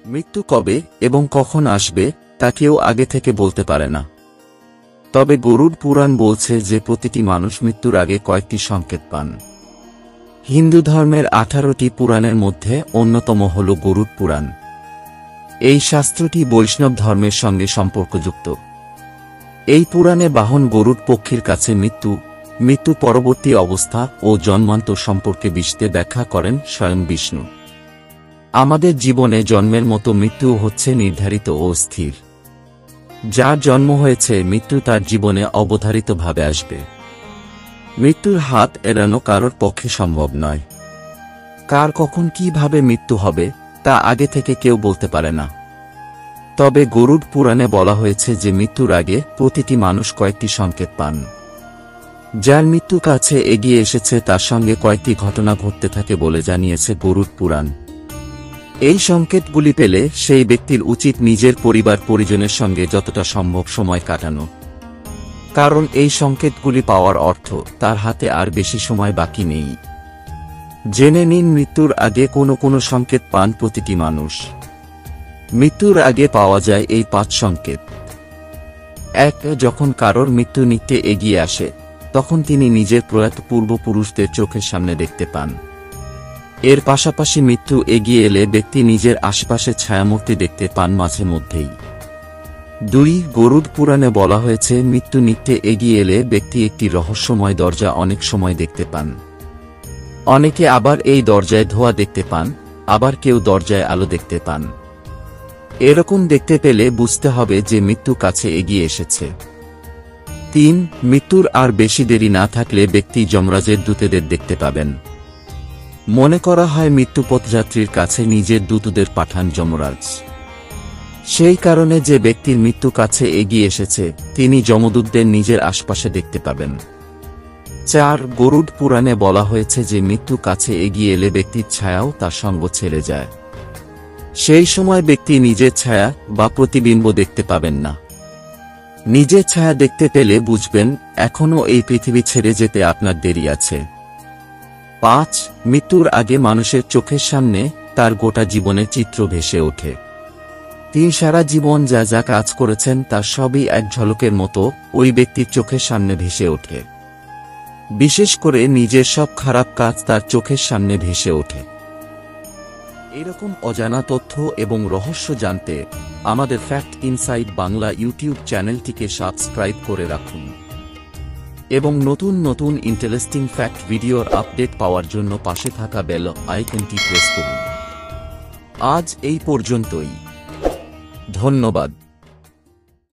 মৃত্যু কবে এবং কখন আসবে তা কেউ আগে থেকে বলতে পারে না। তবে গরুড় পুরাণ বলছে যে প্রতিটি মানুষ মৃত্যুর আগে কয়েকটি সংকেত পান। হিন্দু ধর্মের 18টি পুরাণের মধ্যে অন্যতম হল গরুড় পুরাণ। এই শাস্ত্রটি বৈষ্ণব ধর্মের সঙ্গে সম্পর্কযুক্ত। এই পুরাণে বাহন গরুড় পক্ষীর কাছে মৃত্যু পরবর্তী অবস্থা ও জন্মান্তর সম্পর্কে বিশদে ব্যাখ্যা করেন স্বয়ং বিষ্ণু। আমাদের জীবনে জন্মের মতো মৃত্যুও হচ্ছে নির্ধারিত ও স্থির। যার জন্ম হয়েছে মৃত্যু তার জীবনে অবধারিতভাবে আসবে। মৃত্যুর হাত এড়ানো কারোর পক্ষে সম্ভব নয়। কার কখন কিভাবে মৃত্যু হবে তা আগে থেকে কেউ বলতে পারে না। তবে গরুড় পুরাণে বলা হয়েছে যে মৃত্যুর আগে প্রতিটি মানুষ কয়েকটি সংকেত পান। যার মৃত্যু কাছে এগিয়ে এসেছে তার সঙ্গে কয়েকটি ঘটনা ঘটতে থাকে বলে জানিয়েছে গরুড় পুরাণ। এই সংকেতগুলি পেলে সেই ব্যক্তির উচিত নিজের পরিবার পরিজনের সঙ্গে যতটা সম্ভব সময় কাটানো, কারণ এই সংকেতগুলি পাওয়ার অর্থ তার হাতে আর বেশি সময় বাকি নেই। জেনে নিন মৃত্যুর আগে কোন সংকেত পান প্রতিটি মানুষ। মৃত্যুর আগে পাওয়া যায় এই 5 সংকেত। 1. যখন কারোর মৃত্যু নিতে এগিয়ে আসে তখন তিনি নিজের প্রয়াত পূর্বপুরুষদের চোখের সামনে দেখতে পান। এর পাশাপাশি মৃত্যু এগিয়ে এলে ব্যক্তি নিজের আশেপাশে ছায়ামূর্তি দেখতে পান মাঝে মধ্যেই। 2. গরুড় পুরাণে বলা হয়েছে মৃত্যু নিতে এগিয়ে এলে ব্যক্তি একটি রহস্যময় দরজা অনেক সময় দেখতে পান। অনেকে আবার এই দরজায় ধোঁয়া দেখতে পান, আবার কেউ দরজায় আলো দেখতে পান। এরকম দেখতে পেলে বুঝতে হবে যে মৃত্যু কাছে এগিয়ে এসেছে। 3. মৃত্যুর আর বেশি দেরি না থাকলে ব্যক্তি যমরাজের দূতদের দেখতে পাবেন। মনে করা হয় মৃত্যুপথযাত্রীর কাছে নিজের দূতদের পাঠান যমরাজ। সেই কারণে যে ব্যক্তির মৃত্যু কাছে এগিয়ে এসেছে তিনি যমদূতদের নিজের আশপাশে দেখতে পাবেন। 4. গরুড় পুরাণে বলা হয়েছে যে মৃত্যু কাছে এগিয়ে এলে ব্যক্তির ছায়াও তার সঙ্গ ছেড়ে যায়। সেই সময় ব্যক্তি নিজের ছায়া বা প্রতিবিম্ব দেখতে পাবেন না। নিজের ছায়া দেখতে পেলে বুঝবেন এখনও এই পৃথিবী ছেড়ে যেতে আপনার দেরি আছে। 5. মৃত্যুর আগে মানুষের চোখের সামনে তার গোটা জীবনের চিত্র ভেসে ওঠে। তিনি সারা জীবন যা যা কাজ করেছেন তার সবই এক ঝলকের মতো ওই ব্যক্তির চোখের সামনে ভেসে ওঠে। বিশেষ করে নিজের সব খারাপ কাজ তার চোখের সামনে ভেসে ওঠে। এরকম অজানা তথ্য এবং রহস্য জানতে আমাদের ফ্যাক্ট ইনসাইড বাংলা ইউটিউব চ্যানেলটিকে সাবস্ক্রাইব করে রাখুন এবং নতুন ইন্টারেস্টিং ফ্যাক্ট ভিডিওর আপডেট পাওয়ার জন্য পাশে থাকা বেল আইকনটি প্রেস করুন। আজ এই পর্যন্তই। ধন্যবাদ।